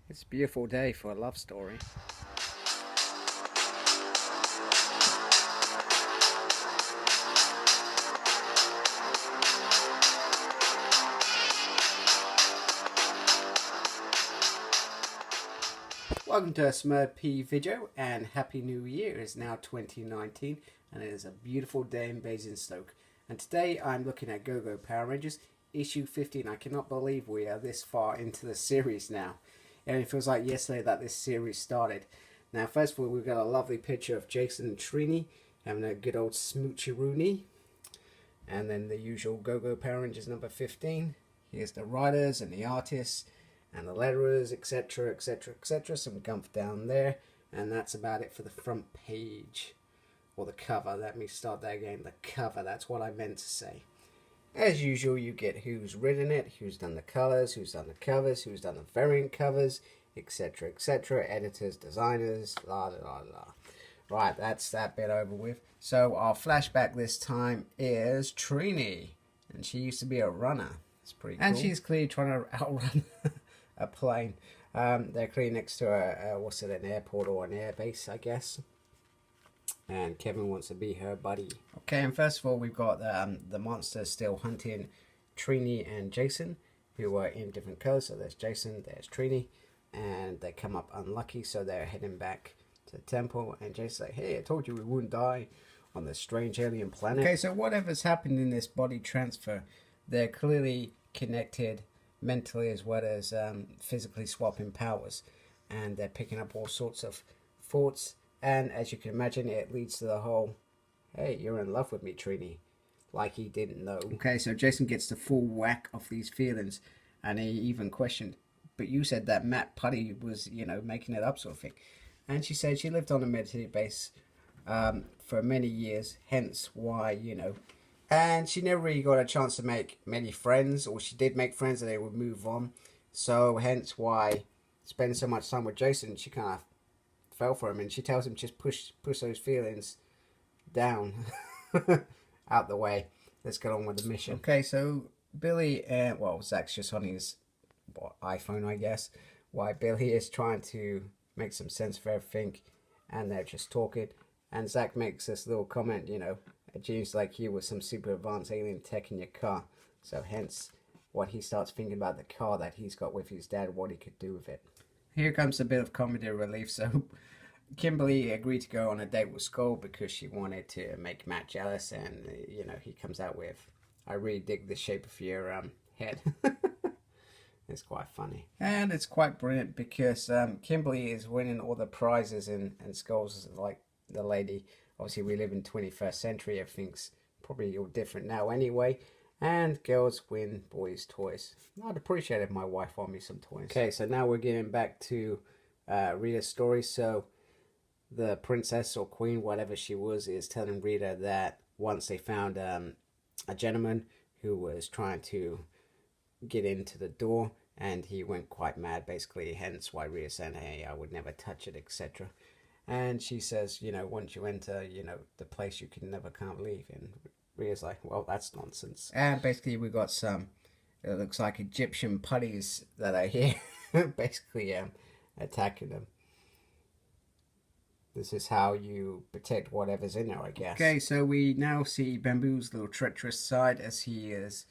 It's a beautiful day for a love story. Welcome to a Smurd P video and Happy New Year. It's now 2019 and it is a beautiful day in Basingstoke. And today I'm looking at Go-Go Power Rangers issue 15. I cannot believe we are this far into the series now. And it feels like yesterday that this series started. Now first of all, we've got a lovely picture of Jason and Trini having a good old smoochy-rooney. And then the usual Go-Go Power Rangers number 15. Here's the writers and the artists and the letterers, etc, etc, etc. Some gumph down there, and that's about it for the front page, or the cover. Let me start that again. The cover, that's what I meant to say. As usual, you get who's written it, who's done the colors, who's done the covers, who's done the variant covers, etc, etc, editors, designers, la la la la. Right, that's that bit over with. So our flashback this time is Trini, and she used to be a runner. It's pretty cool. And she's clearly trying to outrun a plane. They're clearly next to an airport or an airbase, I guess. And Kevin wants to be her buddy. Okay, and first of all, we've got the monsters still hunting Trini and Jason, who are in different colors. So there's Jason, there's Trini, and they come up unlucky, so they're heading back to the temple. And Jason's like, "Hey, I told you we wouldn't die on this strange alien planet." Okay, so whatever's happened in this body transfer, they're clearly connected mentally as well as physically swapping powers, and they're picking up all sorts of thoughts, and as you can imagine, it leads to the whole, "Hey, you're in love with me, Trini," like he didn't know. Okay, so Jason gets the full whack of these feelings, and he even questioned, "But you said that Matt Putty was, making it up," sort of thing. And she said she lived on a military base for many years, hence why, and she never really got a chance to make many friends, or she did make friends and they would move on. So hence why spending so much time with Jason, she kind of fell for him, and she tells him just push those feelings down, out the way. Let's get on with the mission. Okay, so Billy and Zach's just on his iPhone, I guess. Why Billy is trying to make some sense of everything, and they're just talking. And Zach makes this little comment, it seems like you with some super advanced alien tech in your car. So hence what he starts thinking about the car that he's got with his dad, what he could do with it. Here comes a bit of comedy relief. So Kimberly agreed to go on a date with Skull because she wanted to make Matt jealous, and he comes out with, "I really dig the shape of your head." It's quite funny. And it's quite brilliant because Kimberly is winning all the prizes, and Skull's like the lady. Obviously, we live in 21st century. Everything's probably all different now anyway. And girls win boys' toys. I'd appreciate if my wife bought me some toys. Okay, so now we're getting back to Rita's story. So the princess or queen, whatever she was, is telling Rita that once they found a gentleman who was trying to get into the door, and he went quite mad, basically, hence why Rita said, "Hey, I would never touch it," etc. And she says, once you enter, the place, you can never can't leave. And Rhea's like, "Well, that's nonsense." And basically we got some, it looks like Egyptian putties that are here, basically attacking them. This is how you protect whatever's in there, I guess. Okay, so we now see Bamboo's little treacherous side as he is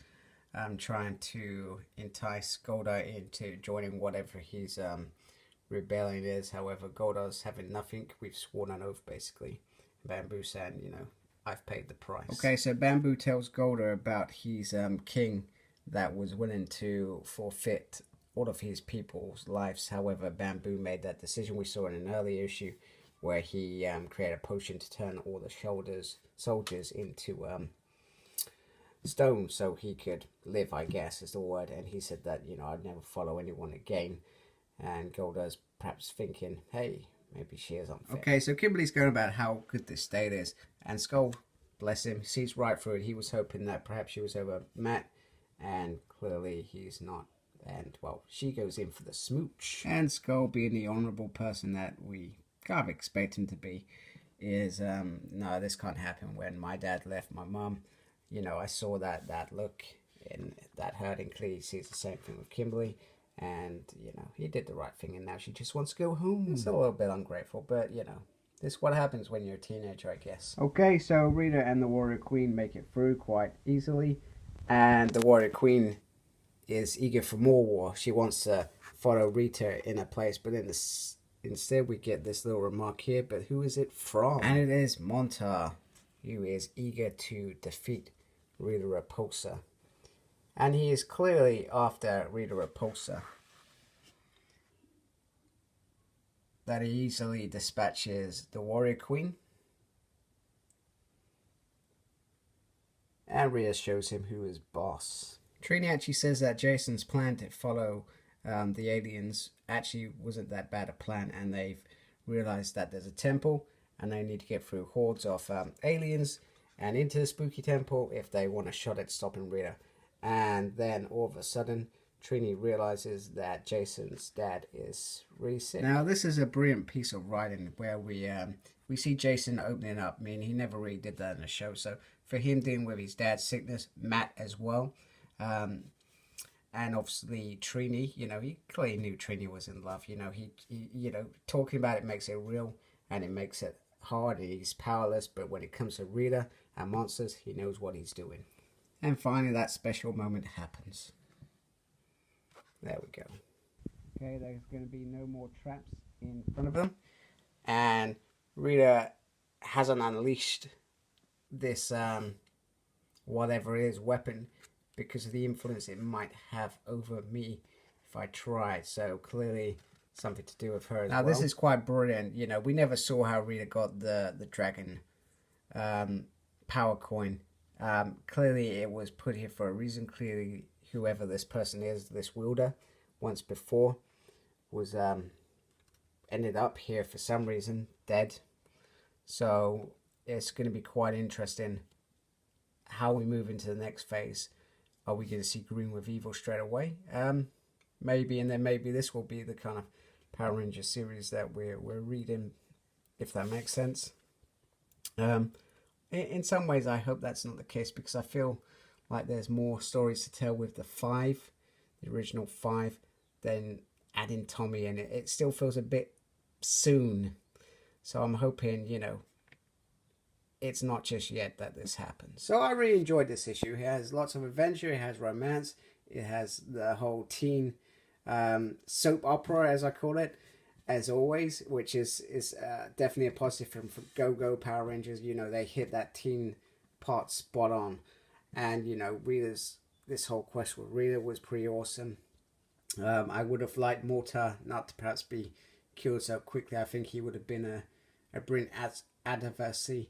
trying to entice Golda into joining whatever his rebellion is. However, Golda's having nothing. We've sworn an oath, basically. Bamboo saying, "I've paid the price." Okay, so Bamboo tells Golda about his king that was willing to forfeit all of his people's lives. However, Bamboo made that decision. We saw in an earlier issue where he created a potion to turn all the soldiers into stone so he could live, I guess is the word. And he said that, "I'd never follow anyone again." And Golda's perhaps thinking, "Hey, maybe she is unfair." Okay, so Kimberly's going about how good this date is, and Skull, bless him, sees right through it. He was hoping that perhaps she was over Matt, and clearly he's not. And, she goes in for the smooch. And Skull, being the honourable person that we kind of expect him to be, is, "No, this can't happen. When my dad left my mum, I saw that look, and that hurt, and clearly sees the same thing with Kimberly. And, you know, he did the right thing, and now she just wants to go home. It's a little bit ungrateful, but, you know, this is what happens when you're a teenager, I guess. Okay, so Rita and the Warrior Queen make it through quite easily. And the Warrior Queen is eager for more war. She wants to follow Rita in a place, but instead we get this little remark here, but who is it from? And it is Monta, who is eager to defeat Rita Repulsa. And he is clearly after Rita Repulsa. That he easily dispatches the Warrior Queen. And Rita shows him who is boss. Trini actually says that Jason's plan to follow the aliens actually wasn't that bad a plan, and they've realized that there's a temple and they need to get through hordes of aliens and into the spooky temple if they want a shot at stopping Rita. And then all of a sudden Trini realizes that Jason's dad is really sick. Now this is a brilliant piece of writing where we see Jason opening up. I mean, he never really did that in the show, so for him dealing with his dad's sickness, Matt as well, and obviously Trini, you know, he clearly knew Trini was in love. You know, he you know, talking about it makes it real and it makes it hard. He's powerless, but when it comes to Rita and monsters, he knows what he's doing. And finally, that special moment happens. There we go. Okay, there's going to be no more traps in front of them, and Rita hasn't unleashed this whatever it is weapon because of the influence it might have over me if I try. So clearly something to do with her as well. Now this is quite brilliant. You know, we never saw how Rita got the dragon power coin. Clearly it was put here for a reason. Clearly whoever this person is, this wielder, once before was ended up here for some reason dead. So it's going to be quite interesting how we move into the next phase. Are we going to see Green with Evil straight away? Maybe, and then maybe this will be the kind of Power Ranger series that we're reading, if that makes sense. In some ways I hope that's not the case, because I feel like there's more stories to tell with the original 5, than adding Tommy, and it still feels a bit soon. So I'm hoping, you know, it's not just yet that this happens. So I really enjoyed this issue. It has lots of adventure, it has romance, it has the whole teen soap opera, as I call it, as always, which is definitely a positive from Go-Go Power Rangers. You know, they hit that teen part spot on. And, you know, this whole quest with Rita was pretty awesome. I would have liked Morta not to perhaps be killed so quickly. I think he would have been a brilliant adversary.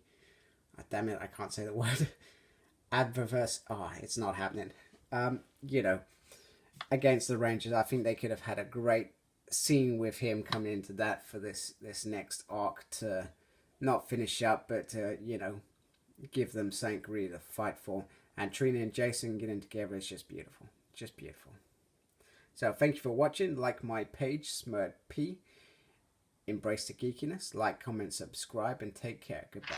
Oh, damn it, I can't say the word. Adverse. Oh, it's not happening. You know, against the Rangers, I think they could have had a great scene with him coming into that for this next arc to not finish up, but to, you know, give them something really to fight for. And Trini and Jason getting together is just beautiful. Just beautiful. So thank you for watching. Like my page, SmurredP. Embrace the geekiness. Like, comment, subscribe, and take care. Goodbye.